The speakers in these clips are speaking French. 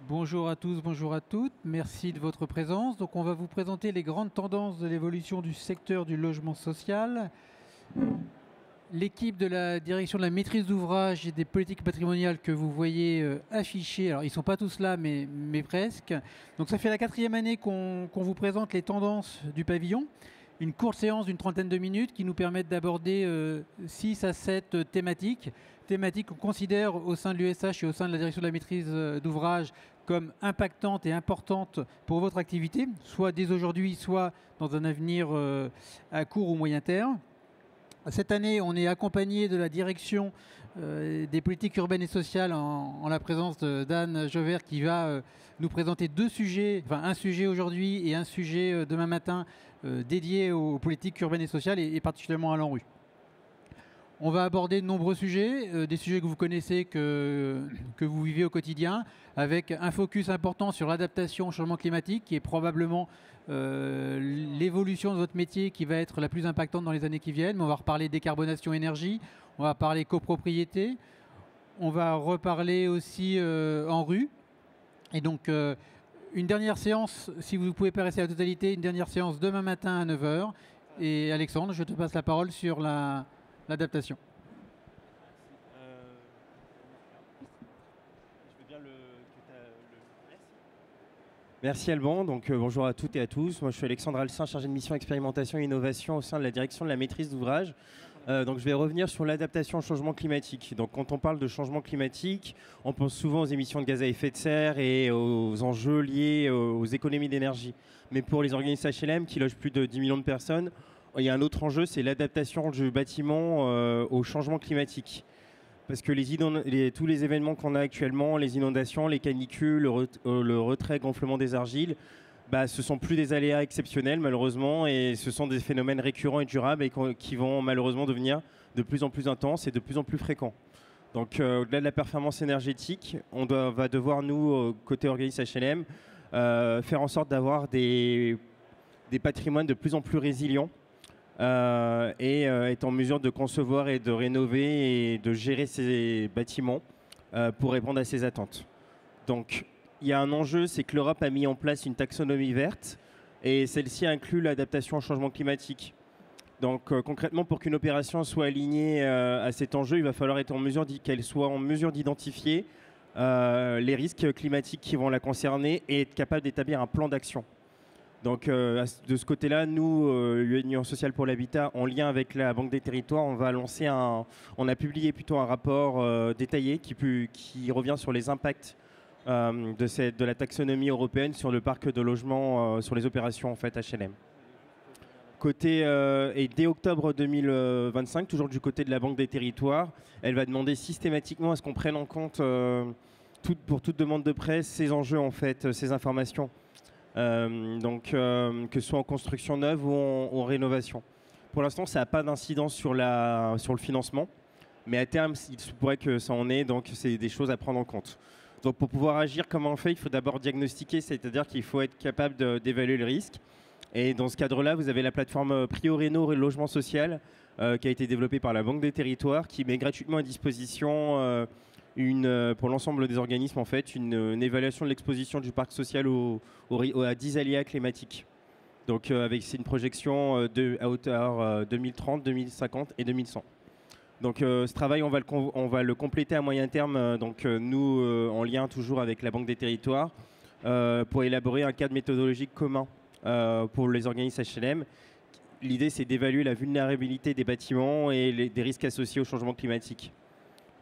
Bonjour à tous, bonjour à toutes. Merci de votre présence. Donc, on va vous présenter les grandes tendances de l'évolution du secteur du logement social. L'équipe de la direction de la maîtrise d'ouvrage et des politiques patrimoniales que vous voyez affichées, alors ils ne sont pas tous là, mais presque. Donc, ça fait la 4e année qu'on vous présente les tendances du pavillon. Une courte séance d'une 30aine de minutes qui nous permettent d'aborder 6 à 7 thématiques qu'on considère au sein de l'USH et au sein de la direction de la maîtrise d'ouvrage comme impactantes et importantes pour votre activité, soit dès aujourd'hui, soit dans un avenir à court ou moyen terme. Cette année, on est accompagné de la direction des politiques urbaines et sociales en la présence d'Anne Jovert qui va nous présenter deux sujets, enfin un sujet aujourd'hui et un sujet demain matin dédié aux politiques urbaines et sociales et particulièrement à l'ANRU. On va aborder de nombreux sujets, des sujets que vous connaissez, que vous vivez au quotidien, avec un focus important sur l'adaptation au changement climatique, qui est probablement l'évolution de votre métier qui va être la plus impactante dans les années qui viennent. Mais on va reparler décarbonation énergie, on va parler copropriété, on va reparler aussi ANRU. Et donc, une dernière séance, si vous ne pouvez pas rester à la totalité, une dernière séance demain matin à 9 h. Et Alexandre, je te passe la parole sur l'adaptation. Merci Alban, donc bonjour à toutes et à tous. Moi je suis Alexandre Alcin, chargé de mission expérimentation et innovation au sein de la direction de la maîtrise d'ouvrage. Donc je vais revenir sur l'adaptation au changement climatique. Donc quand on parle de changement climatique, on pense souvent aux émissions de gaz à effet de serre et aux enjeux liés aux économies d'énergie. Mais pour les organismes HLM qui logent plus de 10 millions de personnes, il y a un autre enjeu, c'est l'adaptation du bâtiment au changement climatique. Parce que tous les événements qu'on a actuellement, les inondations, les canicules, le retrait, gonflement des argiles, ce ne sont plus des aléas exceptionnels malheureusement, et ce sont des phénomènes récurrents et durables et qui vont malheureusement devenir de plus en plus intenses et de plus en plus fréquents. Donc au-delà de la performance énergétique, va devoir, nous, côté organisme HLM, faire en sorte d'avoir des patrimoines de plus en plus résilients, et être en mesure de concevoir et de rénover et de gérer ces bâtiments pour répondre à ces attentes. Donc il y a un enjeu, c'est que l'Europe a mis en place une taxonomie verte et celle-ci inclut l'adaptation au changement climatique. Donc concrètement, pour qu'une opération soit alignée à cet enjeu, il va falloir être en mesure qu'elle soit en mesure d'identifier les risques climatiques qui vont la concerner et être capable d'établir un plan d'action. Donc de ce côté-là, nous, l'Union sociale pour l'habitat, en lien avec la Banque des territoires, on a publié plutôt un rapport détaillé qui revient sur les impacts de la taxonomie européenne sur le parc de logements, sur les opérations en fait HLM. Et dès octobre 2025, toujours du côté de la Banque des territoires, elle va demander systématiquement à ce qu'on prenne en compte pour toute demande de prêt ces enjeux en fait, ces informations. Que ce soit en construction neuve ou en rénovation. Pour l'instant, ça n'a pas d'incidence sur le financement, mais à terme, il se pourrait que ça en ait, donc c'est des choses à prendre en compte. Donc pour pouvoir agir comme on fait, il faut d'abord diagnostiquer, c'est-à-dire qu'il faut être capable d'évaluer le risque. Et dans ce cadre-là, vous avez la plateforme PrioRéno Logement Social qui a été développée par la Banque des Territoires, qui met gratuitement à disposition pour l'ensemble des organismes en fait, une évaluation de l'exposition du parc social à 10 aléas climatiques. Donc c'est une projection à hauteur 2030, 2050 et 2100. Donc ce travail, on va le compléter à moyen terme, nous en lien toujours avec la Banque des Territoires, pour élaborer un cadre méthodologique commun pour les organismes HLM. L'idée, c'est d'évaluer la vulnérabilité des bâtiments et des risques associés au changement climatique.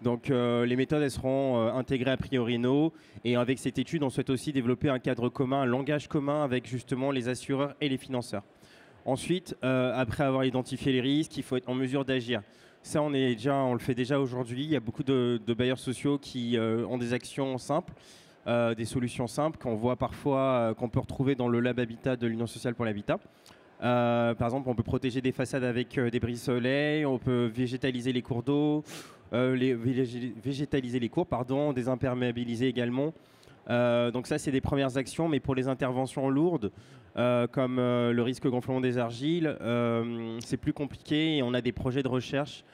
Donc les méthodes, elles seront intégrées à PrioRéno, et avec cette étude, on souhaite aussi développer un cadre commun, un langage commun avec justement les assureurs et les financeurs. Ensuite, après avoir identifié les risques, il faut être en mesure d'agir. Ça, on le fait déjà aujourd'hui. Il y a beaucoup de bailleurs sociaux qui ont des actions simples, des solutions simples qu'on voit parfois, qu'on peut retrouver dans le Lab Habitat de l'Union sociale pour l'habitat. Par exemple, on peut protéger des façades avec des brise-soleil, on peut végétaliser les cours d'eau, végétaliser les cours, désimperméabiliser également. Donc ça, c'est des premières actions, mais pour les interventions lourdes, comme le risque gonflement des argiles, c'est plus compliqué et on a des projets de recherche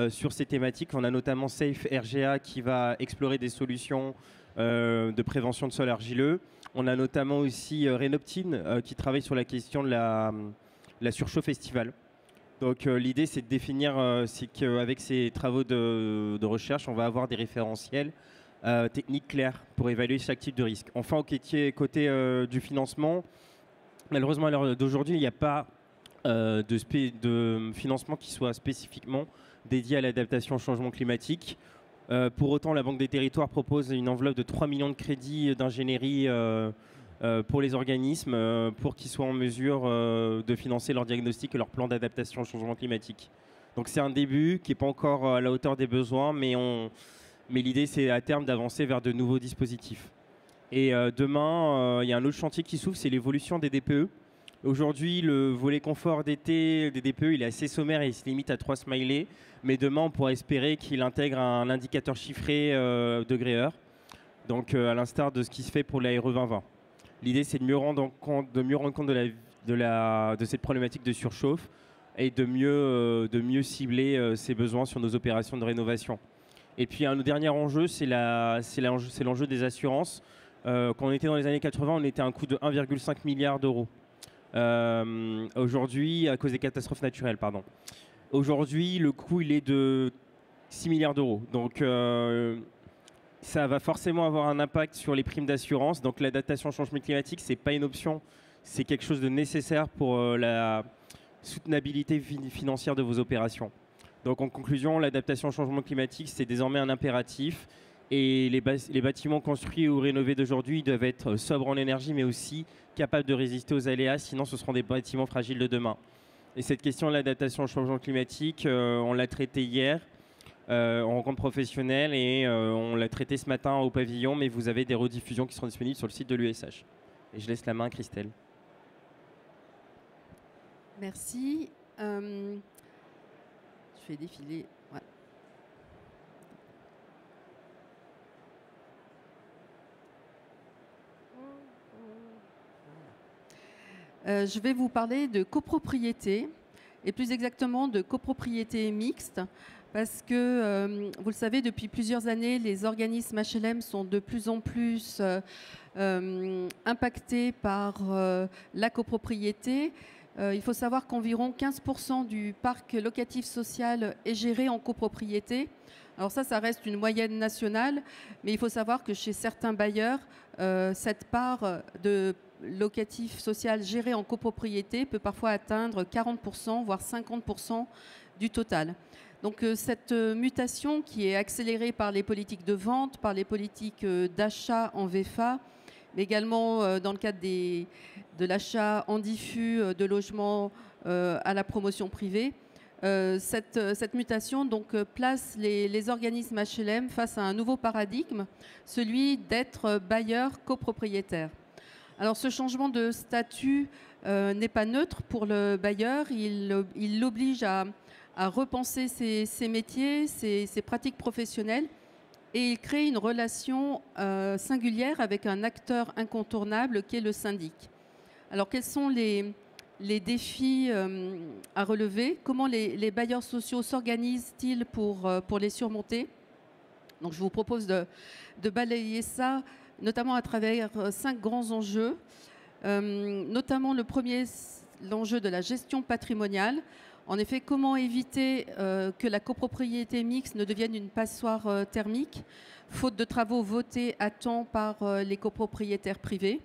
sur ces thématiques. On a notamment Safe RGA qui va explorer des solutions de prévention de sol argileux. On a notamment aussi Renoptine qui travaille sur la question de la surchauffe estivale. Donc l'idée, c'est de définir, c'est qu'avec ces travaux de recherche, on va avoir des référentiels techniques clairs pour évaluer chaque type de risque. Enfin, au côté du financement, malheureusement, à l'heure d'aujourd'hui, il n'y a pas de financement qui soit spécifiquement dédié à l'adaptation au changement climatique. Pour autant, la Banque des Territoires propose une enveloppe de 3 millions de crédits d'ingénierie pour les organismes pour qu'ils soient en mesure de financer leur diagnostic et leur plan d'adaptation au changement climatique. Donc c'est un début qui n'est pas encore à la hauteur des besoins, mais l'idée c'est à terme d'avancer vers de nouveaux dispositifs. Et demain, il y a un autre chantier qui s'ouvre, c'est l'évolution des DPE. Aujourd'hui, le volet confort d'été des DPE, il est assez sommaire et il se limite à 3 smileys. Mais demain, on pourra espérer qu'il intègre un indicateur chiffré degré-heure, donc à l'instar de ce qui se fait pour la RE 2020. L'idée, c'est de mieux rendre compte de cette problématique de surchauffe et de mieux cibler ses besoins sur nos opérations de rénovation. Et puis, un dernier enjeu, c'est l'enjeu des assurances. Quand on était dans les années 80, on était à un coût de 1,5 milliard d'euros. Aujourd'hui, à cause des catastrophes naturelles, pardon. Aujourd'hui, le coût, il est de 6 milliards d'euros. Donc, ça va forcément avoir un impact sur les primes d'assurance. Donc, l'adaptation au changement climatique, ce n'est pas une option. C'est quelque chose de nécessaire pour la soutenabilité financière de vos opérations. Donc, en conclusion, l'adaptation au changement climatique, c'est désormais un impératif. Et les bâtiments construits ou rénovés d'aujourd'hui doivent être sobres en énergie, mais aussi capables de résister aux aléas. Sinon, ce seront des bâtiments fragiles de demain. Et cette question de l'adaptation au changement climatique, on l'a traitée hier en rencontre professionnelle et on l'a traitée ce matin au pavillon, mais vous avez des rediffusions qui seront disponibles sur le site de l'USH. Et je laisse la main à Christelle. Merci. Je vais défiler. Ouais. Je vais vous parler de copropriété, et plus exactement de copropriété mixte, parce que, vous le savez, depuis plusieurs années, les organismes HLM sont de plus en plus impactés par la copropriété. Il faut savoir qu'environ 15% du parc locatif social est géré en copropriété. Alors ça reste une moyenne nationale, mais il faut savoir que chez certains bailleurs, cette part de locatif social géré en copropriété peut parfois atteindre 40%, voire 50% du total. Donc cette mutation qui est accélérée par les politiques de vente, par les politiques d'achat en VFA, mais également dans le cadre de l'achat en diffus de logements à la promotion privée, cette mutation donc, place les organismes HLM face à un nouveau paradigme, celui d'être bailleur copropriétaire. Alors ce changement de statut n'est pas neutre pour le bailleur, il l'oblige à repenser ses métiers, ses pratiques professionnelles, et il crée une relation singulière avec un acteur incontournable qui est le syndic. Alors quels sont les défis à relever? Comment les bailleurs sociaux s'organisent-ils pour les surmonter? Donc je vous propose de balayer ça, notamment à travers 5 grands enjeux. Notamment le premier, l'enjeu de la gestion patrimoniale. En effet, comment éviter que la copropriété mixte ne devienne une passoire thermique, faute de travaux votés à temps par les copropriétaires privés.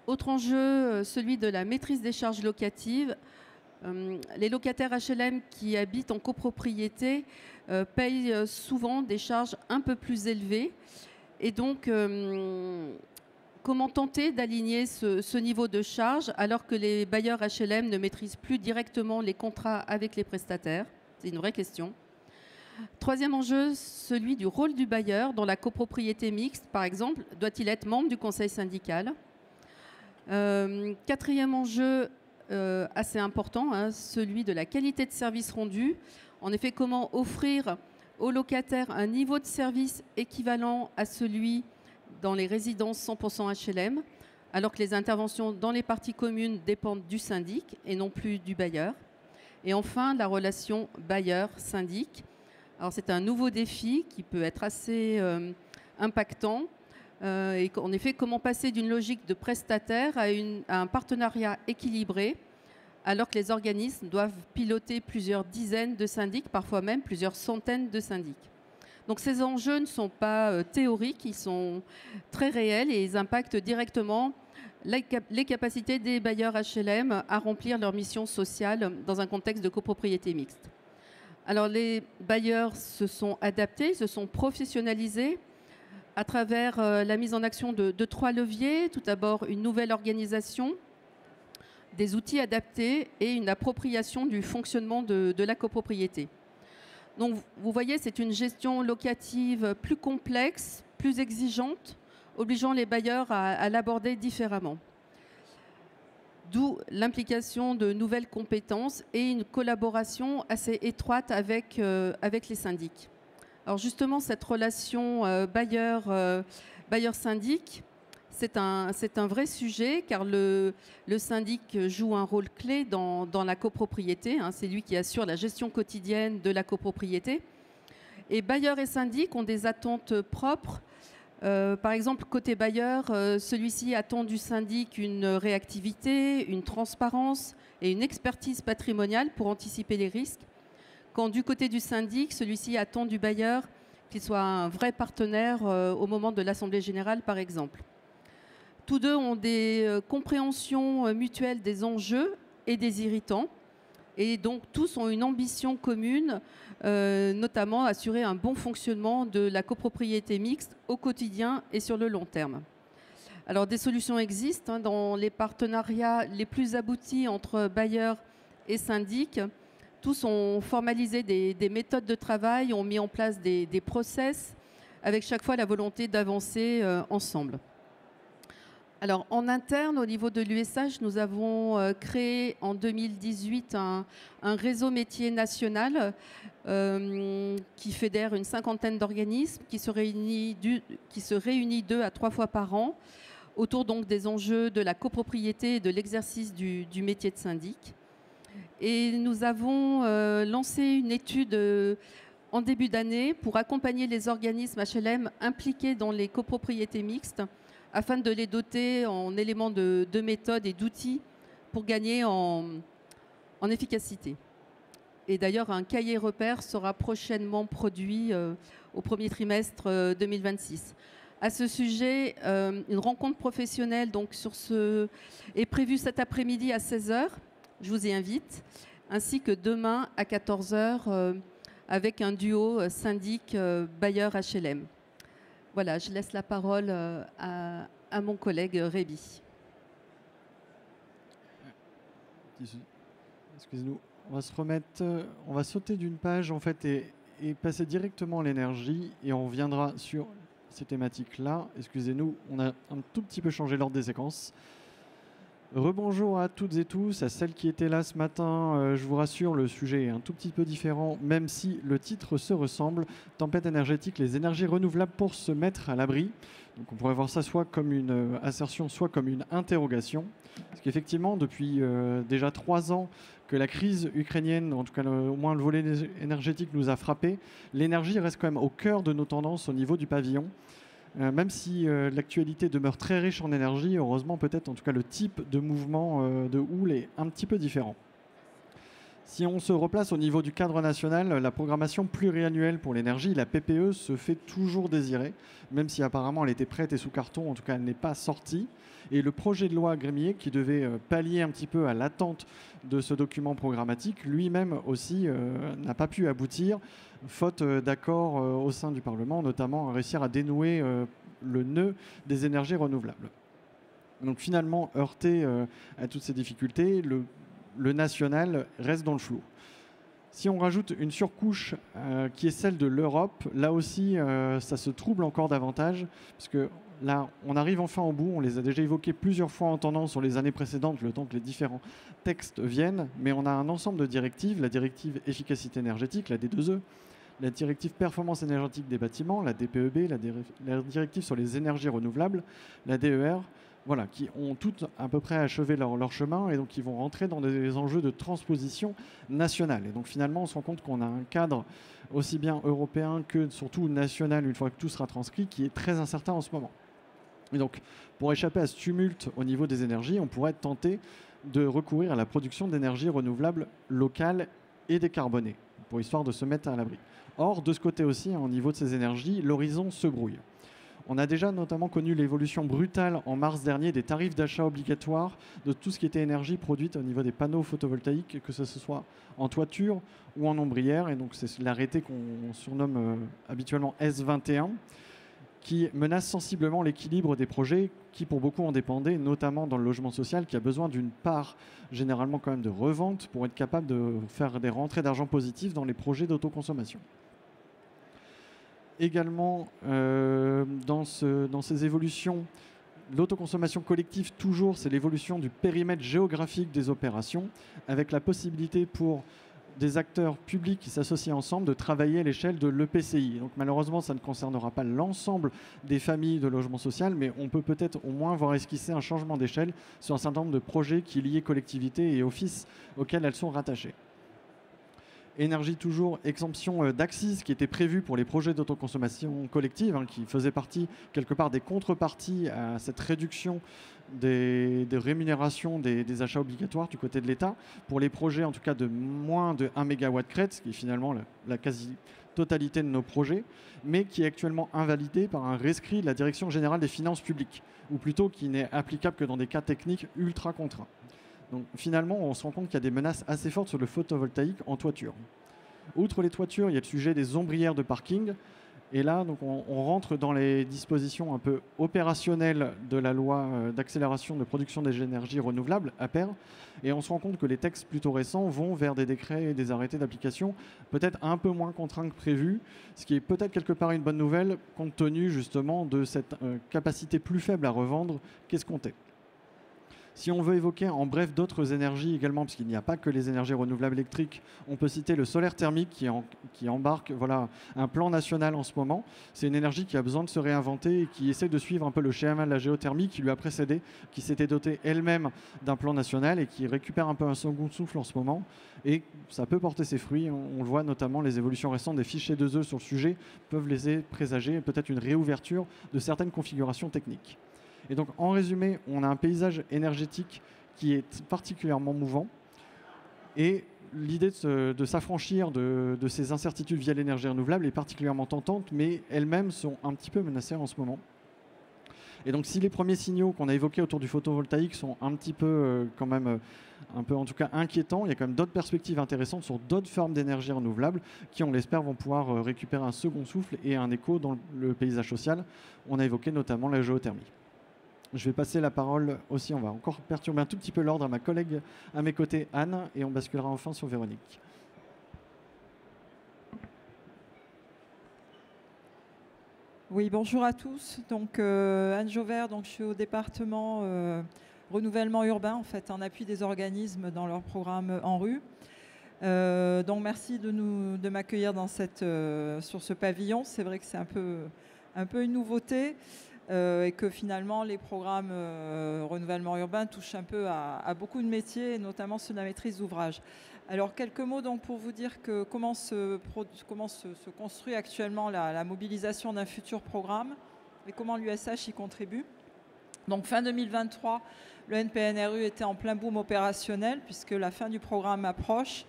Autre enjeu, celui de la maîtrise des charges locatives. Les locataires HLM qui habitent en copropriété payent souvent des charges un peu plus élevées. Et donc, comment tenter d'aligner ce niveau de charge alors que les bailleurs HLM ne maîtrisent plus directement les contrats avec les prestataires? C'est une vraie question. Troisième enjeu, celui du rôle du bailleur dans la copropriété mixte, par exemple. Doit-il être membre du conseil syndical? Quatrième enjeu assez important, celui de la qualité de service rendu. En effet, comment offrir aux locataires un niveau de service équivalent à celui dans les résidences 100% HLM, alors que les interventions dans les parties communes dépendent du syndic et non plus du bailleur. Et enfin, la relation bailleur-syndic. Alors c'est un nouveau défi qui peut être assez impactant. Et en effet, comment passer d'une logique de prestataire à un partenariat équilibré, alors que les organismes doivent piloter plusieurs dizaines de syndics, parfois même plusieurs centaines de syndics. Donc ces enjeux ne sont pas théoriques, ils sont très réels et ils impactent directement les capacités des bailleurs HLM à remplir leur mission sociale dans un contexte de copropriété mixte. Alors les bailleurs se sont adaptés, se sont professionnalisés à travers la mise en action de 3 leviers. Tout d'abord, une nouvelle organisation, des outils adaptés et une appropriation du fonctionnement de la copropriété. Donc vous voyez, c'est une gestion locative plus complexe, plus exigeante, obligeant les bailleurs à l'aborder différemment. D'où l'implication de nouvelles compétences et une collaboration assez étroite avec les syndics. Alors justement, cette relation bailleur-syndic, c'est un vrai sujet car le syndic joue un rôle clé dans la copropriété. C'est lui qui assure la gestion quotidienne de la copropriété. Et bailleurs et syndic ont des attentes propres. Par exemple, côté bailleur, celui-ci attend du syndic une réactivité, une transparence et une expertise patrimoniale pour anticiper les risques. Quand du côté du syndic, celui-ci attend du bailleur qu'il soit un vrai partenaire au moment de l'Assemblée générale, par exemple. Tous deux ont des compréhensions mutuelles des enjeux et des irritants. Et donc, tous ont une ambition commune, notamment assurer un bon fonctionnement de la copropriété mixte au quotidien et sur le long terme. Alors, des solutions existent dans les partenariats les plus aboutis entre bailleurs et syndics. Tous ont formalisé des méthodes de travail, ont mis en place des process, avec chaque fois la volonté d'avancer ensemble. Alors, en interne, au niveau de l'USH, nous avons créé en 2018 un réseau métier national qui fédère une cinquantaine d'organismes qui se réunit 2 à 3 fois par an autour donc des enjeux de la copropriété et de l'exercice du métier de syndic. Et nous avons lancé une étude en début d'année pour accompagner les organismes HLM impliqués dans les copropriétés mixtes afin de les doter en éléments de méthode et d'outils pour gagner en efficacité. Et d'ailleurs, un cahier repère sera prochainement produit au premier trimestre 2026. À ce sujet, une rencontre professionnelle donc, est prévue cet après-midi à 16 h. Je vous y invite, ainsi que demain à 14 h avec un duo syndic bailleur HLM. Voilà, je laisse la parole à mon collègue Réby. Excusez-nous, on va sauter d'une page en fait et passer directement à l'énergie et on reviendra sur ces thématiques-là. Excusez-nous, on a un tout petit peu changé l'ordre des séquences. Rebonjour à toutes et tous, à celles qui étaient là ce matin. Je vous rassure, le sujet est un tout petit peu différent, même si le titre se ressemble. Tempête énergétique, les énergies renouvelables pour se mettre à l'abri. Donc on pourrait voir ça soit comme une assertion, soit comme une interrogation. Parce qu'effectivement, depuis déjà 3 ans que la crise ukrainienne, en tout cas au moins le volet énergétique nous a frappé, l'énergie reste quand même au cœur de nos tendances au niveau du pavillon. Même si l'actualité demeure très riche en énergie, heureusement peut-être en tout cas le type de mouvement de houle est un petit peu différent. Si on se replace au niveau du cadre national, la programmation pluriannuelle pour l'énergie, la PPE, se fait toujours désirer, même si apparemment elle était prête et sous carton, en tout cas elle n'est pas sortie. Et le projet de loi Grémier, qui devait pallier un petit peu à l'attente de ce document programmatique, lui-même aussi n'a pas pu aboutir, faute d'accord au sein du Parlement, notamment à réussir à dénouer le nœud des énergies renouvelables. Donc finalement, heurté à toutes ces difficultés, le national reste dans le flou. Si on rajoute une surcouche qui est celle de l'Europe, là aussi, ça se trouble encore davantage, parce que là, on arrive enfin au bout. On les a déjà évoqués plusieurs fois en tendance sur les années précédentes, le temps que les différents textes viennent, mais on a un ensemble de directives, la directive efficacité énergétique, la D2E, la directive performance énergétique des bâtiments, la DPEB, la directive sur les énergies renouvelables, la DER, voilà, qui ont toutes à peu près achevé leur chemin et donc qui vont rentrer dans des enjeux de transposition nationale. Et donc finalement, on se rend compte qu'on a un cadre aussi bien européen que surtout national, une fois que tout sera transcrit, qui est très incertain en ce moment. Et donc, pour échapper à ce tumulte au niveau des énergies, on pourrait tenter de recourir à la production d'énergie renouvelable locale et décarbonée, pour histoire de se mettre à l'abri. Or, de ce côté aussi, au niveau de ces énergies, l'horizon se brouille. On a déjà notamment connu l'évolution brutale en mars dernier des tarifs d'achat obligatoires de tout ce qui était énergie produite au niveau des panneaux photovoltaïques, que ce soit en toiture ou en ombrière. Et donc c'est l'arrêté qu'on surnomme habituellement S21, qui menace sensiblement l'équilibre des projets qui pour beaucoup en dépendaient, notamment dans le logement social, qui a besoin d'une part généralement quand même de revente pour être capable de faire des rentrées d'argent positives dans les projets d'autoconsommation. Également, dans ces évolutions, l'autoconsommation collective, toujours, c'est l'évolution du périmètre géographique des opérations, avec la possibilité pour des acteurs publics qui s'associent ensemble de travailler à l'échelle de l'EPCI. Donc malheureusement, ça ne concernera pas l'ensemble des familles de logement social, mais on peut peut-être au moins voir esquisser un changement d'échelle sur un certain nombre de projets qui lient collectivités et offices auxquels elles sont rattachées. Énergie toujours, exemption d'Axis qui était prévue pour les projets d'autoconsommation collective, qui faisait partie quelque part des contreparties à cette réduction des rémunérations des achats obligatoires du côté de l'État, pour les projets en tout cas de moins de 1 MW crête, ce qui est finalement la quasi-totalité de nos projets, mais qui est actuellement invalidé par un rescrit de la Direction générale des finances publiques, ou plutôt qui n'est applicable que dans des cas techniques ultra contraints. Donc finalement, on se rend compte qu'il y a des menaces assez fortes sur le photovoltaïque en toiture. Outre les toitures, il y a le sujet des ombrières de parking. Et là, donc, on rentre dans les dispositions un peu opérationnelles de la loi d'accélération de production des énergies renouvelables, APER. Et on se rend compte que les textes plutôt récents vont vers des décrets et des arrêtés d'application peut-être un peu moins contraints que prévu, ce qui est peut-être quelque part une bonne nouvelle, compte tenu justement de cette capacité plus faible à revendre qu'escomptée. Si on veut évoquer en bref d'autres énergies également, puisqu'il n'y a pas que les énergies renouvelables électriques, on peut citer le solaire thermique qui embarque un plan national en ce moment. C'est une énergie qui a besoin de se réinventer et qui essaie de suivre un peu le schéma de la géothermie qui lui a précédé, qui s'était dotée elle-même d'un plan national et qui récupère un peu un second souffle en ce moment. Et ça peut porter ses fruits. On le voit notamment, les évolutions récentes des fichiers 2E sur le sujet peuvent laisser présager peut-être une réouverture de certaines configurations techniques. Et donc, en résumé, on a un paysage énergétique qui est particulièrement mouvant. Et l'idée de s'affranchir de ces incertitudes via l'énergie renouvelable est particulièrement tentante, mais elles-mêmes sont un petit peu menacées en ce moment. Et donc, si les premiers signaux qu'on a évoqués autour du photovoltaïque sont un petit peu, quand même, un peu en tout cas inquiétants, il y a quand même d'autres perspectives intéressantes sur d'autres formes d'énergie renouvelable qui, on l'espère, vont pouvoir récupérer un second souffle et un écho dans le paysage social. On a évoqué notamment la géothermie. Je vais passer la parole aussi, on va encore perturber un tout petit peu l'ordre à ma collègue à mes côtés, Anne, et on basculera enfin sur Véronique. Oui, bonjour à tous. Donc, Anne Jauvert, donc, je suis au département renouvellement urbain, en fait, en appui des organismes dans leur programme En Rue. Donc, merci de m'accueillir sur ce pavillon. C'est vrai que c'est un peu une nouveauté. Et que finalement les programmes renouvellement urbain touchent un peu à beaucoup de métiers, et notamment ceux de la maîtrise d'ouvrage. Alors quelques mots donc pour vous dire comment se construit actuellement la mobilisation d'un futur programme et comment l'USH y contribue. Donc fin 2023, le NPNRU était en plein boom opérationnel puisque la fin du programme approche.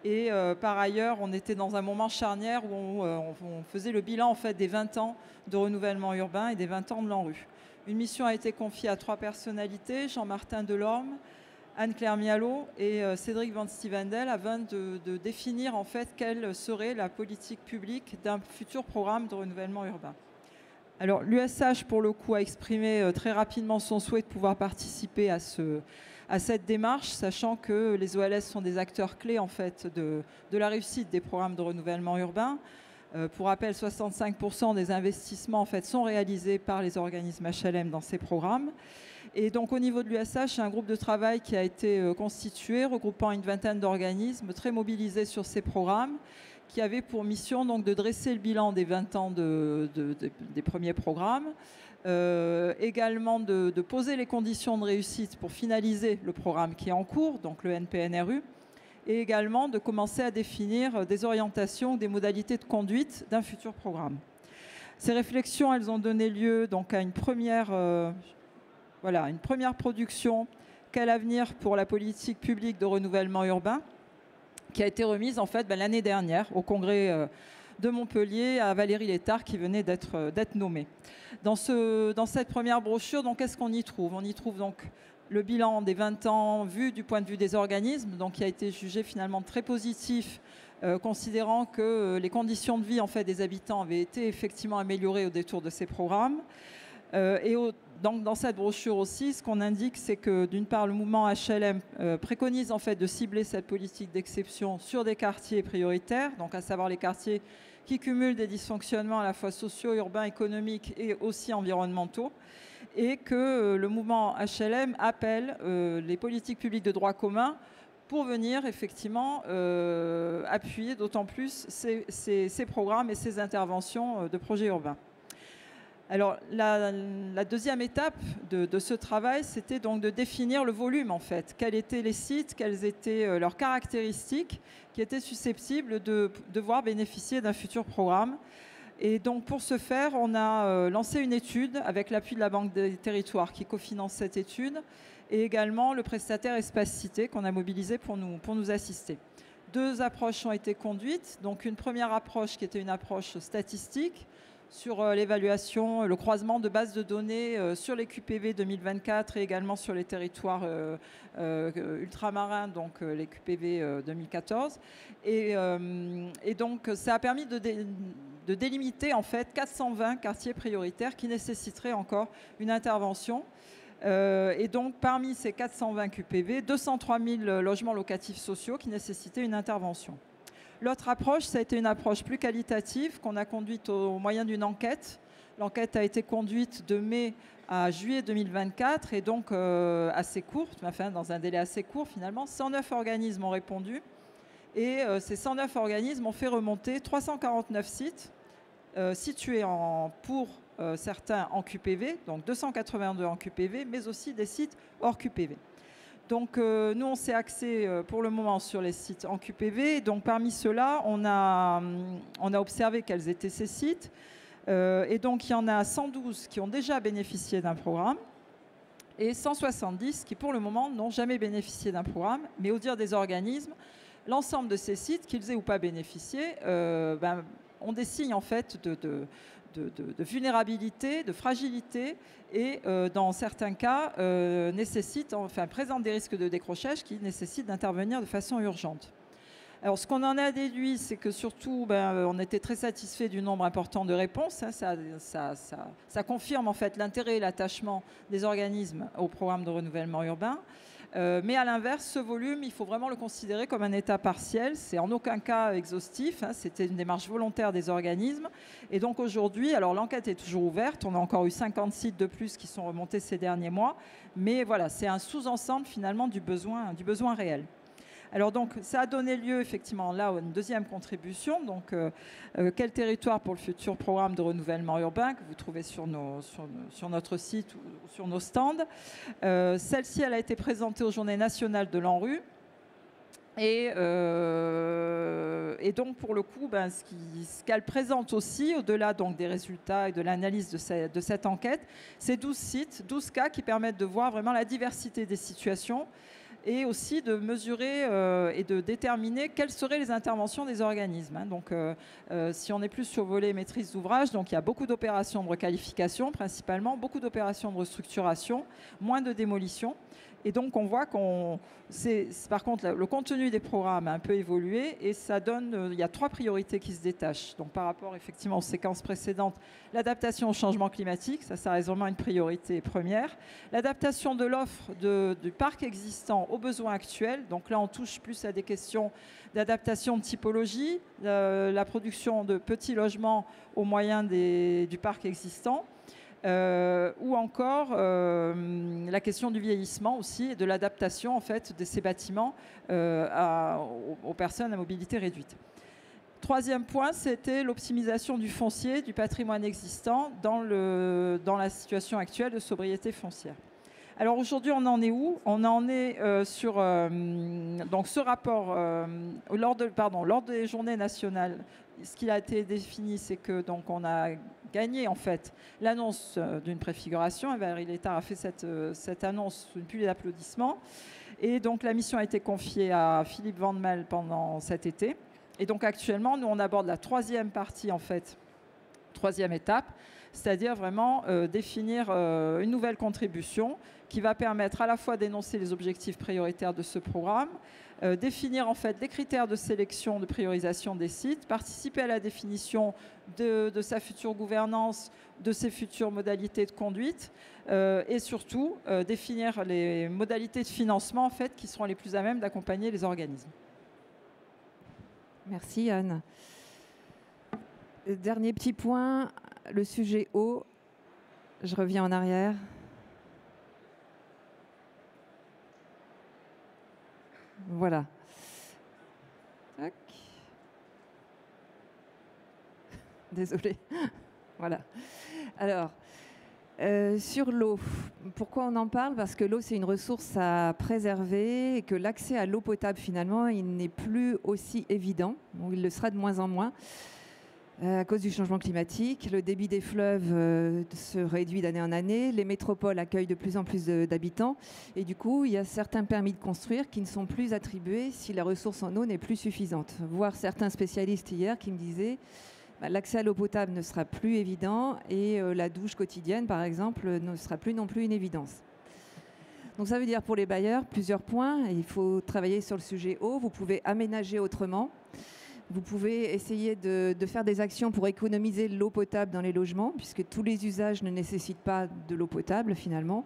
Et par ailleurs, on était dans un moment charnière où on faisait le bilan en fait, des 20 ans de renouvellement urbain et des 20 ans de l'ANRU. Une mission a été confiée à 3 personnalités, Jean-Martin Delorme, Anne-Claire Mialot et Cédric Van Stevendel, afin de définir en fait quelle serait la politique publique d'un futur programme de renouvellement urbain. Alors l'USH, pour le coup, a exprimé très rapidement son souhait de pouvoir participer à cette démarche, sachant que les OLS sont des acteurs clés en fait, de la réussite des programmes de renouvellement urbain. Pour rappel, 65% des investissements en fait, sont réalisés par les organismes HLM dans ces programmes. Et donc au niveau de l'USH, il y a un groupe de travail qui a été constitué, regroupant une vingtaine d'organismes très mobilisés sur ces programmes, qui avait pour mission donc, de dresser le bilan des 20 ans des premiers programmes, également de poser les conditions de réussite pour finaliser le programme qui est en cours, donc le NPNRU, et également de commencer à définir des orientations, des modalités de conduite d'un futur programme. Ces réflexions, elles ont donné lieu donc à une première production Quel avenir pour la politique publique de renouvellement urbain, qui a été remise en fait l'année dernière au congrès de Montpellier à Valérie Létard qui venait d'être nommée. Dans cette première brochure, qu'est-ce qu'on y trouve? On y trouve donc le bilan des 20 ans vu du point de vue des organismes, donc qui a été jugé finalement très positif, considérant que les conditions de vie en fait, des habitants avaient été effectivement améliorées au détour de ces programmes. Donc, dans cette brochure aussi, ce qu'on indique, c'est que d'une part, le mouvement HLM préconise en fait de cibler cette politique d'exception sur des quartiers prioritaires, donc à savoir les quartiers qui cumulent des dysfonctionnements à la fois sociaux, urbains, économiques et aussi environnementaux, et que le mouvement HLM appelle les politiques publiques de droit commun pour venir effectivement appuyer d'autant plus ces programmes et ces interventions de projets urbains. Alors, la deuxième étape de ce travail, c'était donc de définir le volume, en fait. Quels étaient les sites, quelles étaient leurs caractéristiques qui étaient susceptibles de devoir bénéficier d'un futur programme. Et donc, pour ce faire, on a lancé une étude avec l'appui de la Banque des Territoires qui cofinance cette étude et également le prestataire Espace Cité qu'on a mobilisé pour nous assister. Deux approches ont été conduites. Donc, une première approche qui était une approche statistique, sur l'évaluation, le croisement de bases de données sur les QPV 2024 et également sur les territoires ultramarins, donc les QPV 2014. Et donc, ça a permis de délimiter en fait 420 quartiers prioritaires qui nécessiteraient encore une intervention. Et donc, parmi ces 420 QPV, 203 000 logements locatifs sociaux qui nécessitaient une intervention. L'autre approche, ça a été une approche plus qualitative qu'on a conduite au moyen d'une enquête. L'enquête a été conduite de mai à juillet 2024 et donc assez courte, enfin, dans un délai assez court finalement. 109 organismes ont répondu et ces 109 organismes ont fait remonter 349 sites situés pour certains en QPV, donc 282 en QPV, mais aussi des sites hors QPV. Donc, nous, on s'est axé pour le moment sur les sites en QPV. Donc, parmi ceux-là, on a observé quels étaient ces sites. Et donc, il y en a 112 qui ont déjà bénéficié d'un programme et 170 qui, pour le moment, n'ont jamais bénéficié d'un programme. Mais au dire des organismes, l'ensemble de ces sites, qu'ils aient ou pas bénéficié, ont des signes, en fait, de vulnérabilité, de fragilité et dans certains cas présentent des risques de décrochage qui nécessitent d'intervenir de façon urgente. Alors ce qu'on en a déduit, c'est que surtout on était très satisfait du nombre important de réponses. Hein, ça confirme en fait l'intérêt et l'attachement des organismes au programme de renouvellement urbain. Mais à l'inverse, ce volume, il faut vraiment le considérer comme un état partiel. C'est en aucun cas exhaustif. Hein, c'était une démarche volontaire des organismes. Et donc aujourd'hui, alors l'enquête est toujours ouverte. On a encore eu 50 sites de plus qui sont remontés ces derniers mois. Mais voilà, c'est un sous-ensemble finalement du besoin réel. Alors donc, ça a donné lieu effectivement là à une deuxième contribution. Donc, quel territoire pour le futur programme de renouvellement urbain que vous trouvez sur notre site ou sur nos stands. Celle-ci, elle a été présentée aux Journées nationales de l'ANRU. Et donc, pour le coup, ce qu'elle présente aussi, au-delà donc des résultats et de l'analyse de cette enquête, c'est 12 sites, 12 cas qui permettent de voir vraiment la diversité des situations et aussi de mesurer et de déterminer quelles seraient les interventions des organismes. Hein. Donc, si on est plus sur volet maîtrise d'ouvrage, donc il y a beaucoup d'opérations de requalification principalement, beaucoup d'opérations de restructuration, moins de démolition. Et donc, on voit par contre, le contenu des programmes a un peu évolué et ça donne, il y a 3 priorités qui se détachent. Donc, par rapport effectivement aux séquences précédentes, l'adaptation au changement climatique, ça reste vraiment une priorité première. L'adaptation de l'offre du parc existant aux besoins actuels. Donc là, on touche plus à des questions d'adaptation de typologie, la production de petits logements au moyen du parc existant. Ou encore la question du vieillissement aussi et de l'adaptation en fait de ces bâtiments aux personnes à mobilité réduite. Troisième point, c'était l'optimisation du foncier, du patrimoine existant dans la situation actuelle de sobriété foncière. Alors aujourd'hui, on en est où? On en est sur donc ce rapport lors des journées nationales. Ce qui a été défini, c'est que donc on a gagné en fait l'annonce d'une préfiguration. Et Valérie Létard a fait cette annonce sous une pluie d'applaudissements. Et donc la mission a été confiée à Philippe Van Mel pendant cet été. Et donc actuellement, nous on aborde la troisième partie en fait, troisième étape, c'est-à-dire vraiment définir une nouvelle contribution qui va permettre à la fois d'énoncer les objectifs prioritaires de ce programme, définir en fait les critères de sélection, de priorisation des sites, participer à la définition de sa future gouvernance, de ses futures modalités de conduite et surtout définir les modalités de financement en fait, qui seront les plus à même d'accompagner les organismes. Merci Anne. Dernier petit point, le sujet eau. Je reviens en arrière. Voilà. Tac. Désolée. Voilà. Alors, sur l'eau, pourquoi on en parle? Parce que l'eau, c'est une ressource à préserver et que l'accès à l'eau potable, finalement, il n'est plus aussi évident. Bon, il le sera de moins en moins à cause du changement climatique. Le débit des fleuves se réduit d'année en année. Les métropoles accueillent de plus en plus d'habitants. Et du coup, il y a certains permis de construire qui ne sont plus attribués si la ressource en eau n'est plus suffisante. Voire certains spécialistes hier qui me disaient l'accès à l'eau potable ne sera plus évident et la douche quotidienne, par exemple, ne sera plus non plus une évidence. Donc ça veut dire pour les bailleurs, plusieurs points. Il faut travailler sur le sujet eau. Vous pouvez aménager autrement. Vous pouvez essayer de faire des actions pour économiser l'eau potable dans les logements, puisque tous les usages ne nécessitent pas de l'eau potable finalement.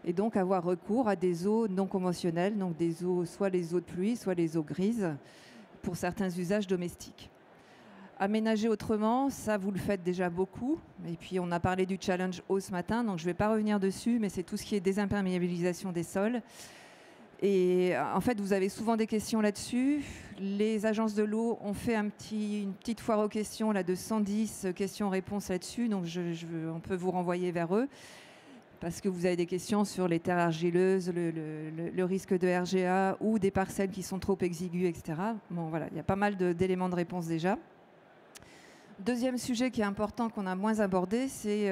Et donc avoir recours à des eaux non conventionnelles, donc des eaux, soit les eaux de pluie, soit les eaux grises, pour certains usages domestiques. Aménager autrement, ça vous le faites déjà beaucoup. Et puis on a parlé du challenge eau ce matin, donc je ne vais pas revenir dessus, mais c'est tout ce qui est désimperméabilisation des sols. Et en fait, vous avez souvent des questions là-dessus. Les agences de l'eau ont fait une petite foire aux questions là, de 110 questions-réponses là-dessus, donc on peut vous renvoyer vers eux. Parce que vous avez des questions sur les terres argileuses, le risque de RGA ou des parcelles qui sont trop exiguës, etc. Bon, voilà, il y a pas mal d'éléments de réponse déjà. Deuxième sujet qui est important qu'on a moins abordé, c'est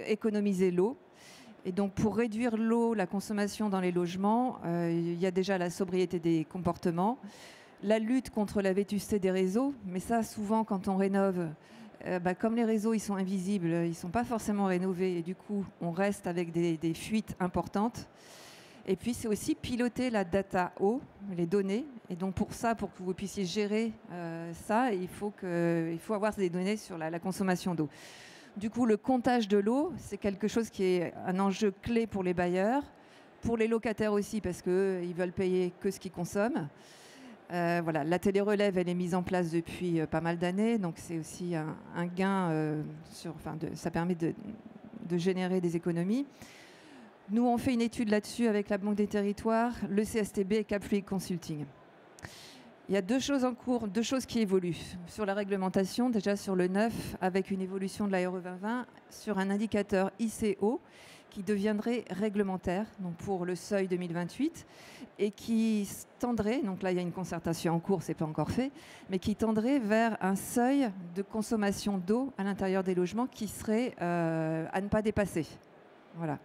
économiser l'eau. Et donc pour réduire l'eau, la consommation dans les logements, il y a déjà la sobriété des comportements, la lutte contre la vétusté des réseaux, mais ça souvent quand on rénove, comme les réseaux ils sont invisibles, ils ne sont pas forcément rénovés et du coup on reste avec des fuites importantes. Et puis c'est aussi piloter la data eau, les données. Et donc pour ça, pour que vous puissiez gérer ça, il faut avoir des données sur la consommation d'eau. Du coup, le comptage de l'eau, c'est quelque chose qui est un enjeu clé pour les bailleurs, pour les locataires aussi, parce qu'ils veulent payer que ce qu'ils consomment. Voilà, la télérelève, elle est mise en place depuis pas mal d'années, donc c'est aussi un gain, ça permet de générer des économies. Nous, on fait une étude là-dessus avec la Banque des Territoires, le CSTB et Cap Fluid Consulting. Il y a deux choses en cours, deux choses qui évoluent. Sur la réglementation, déjà sur le neuf, avec une évolution de la RE 2020, sur un indicateur ICO qui deviendrait réglementaire, donc pour le seuil 2028, et qui tendrait, donc là il y a une concertation en cours, c'est pas encore fait, mais qui tendrait vers un seuil de consommation d'eau à l'intérieur des logements qui serait à ne pas dépasser. Voilà.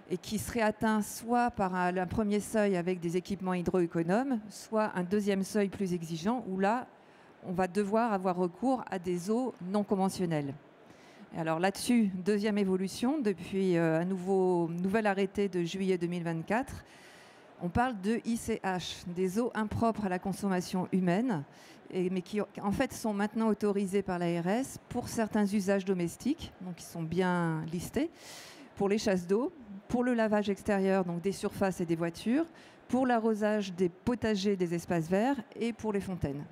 Et qui serait atteint soit par un premier seuil avec des équipements hydroéconomes, soit un deuxième seuil plus exigeant, où là, on va devoir avoir recours à des eaux non conventionnelles. Et alors là-dessus, deuxième évolution, depuis un nouvel arrêté de juillet 2024, on parle de ICH, des eaux impropres à la consommation humaine, mais qui en fait sont maintenant autorisées par l'ARS pour certains usages domestiques, donc qui sont bien listés, pour les chasses d'eau, pour le lavage extérieur, donc des surfaces et des voitures, pour l'arrosage des potagers, des espaces verts et pour les fontaines.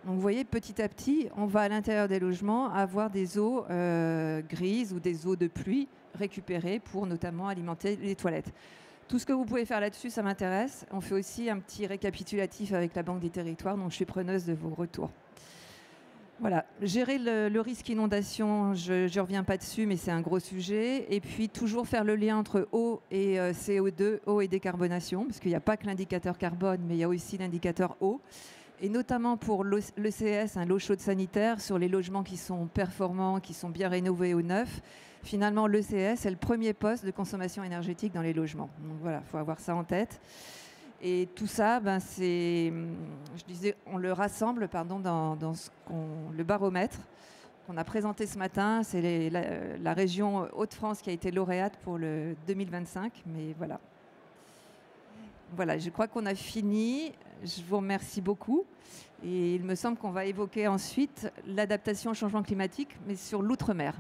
Donc vous voyez, petit à petit, on va à l'intérieur des logements avoir des eaux grises ou des eaux de pluie récupérées pour notamment alimenter les toilettes. Tout ce que vous pouvez faire là-dessus, ça m'intéresse. On fait aussi un petit récapitulatif avec la Banque des Territoires, donc je suis preneuse de vos retours. Voilà, gérer le risque inondation, je ne reviens pas dessus, mais c'est un gros sujet. Et puis toujours faire le lien entre eau et CO2, eau et décarbonation, parce qu'il n'y a pas que l'indicateur carbone, mais il y a aussi l'indicateur eau. Et notamment pour l'ECS, l'eau chaude sanitaire, sur les logements qui sont performants, qui sont bien rénovés ou neufs. Finalement, l'ECS est le premier poste de consommation énergétique dans les logements. Donc voilà, il faut avoir ça en tête. Et tout ça, on le rassemble dans le baromètre qu'on a présenté ce matin. C'est la région Hauts-de-France qui a été lauréate pour le 2025. Mais voilà. Voilà, je crois qu'on a fini. Je vous remercie beaucoup. Et il me semble qu'on va évoquer ensuite l'adaptation au changement climatique, mais sur l'outre-mer.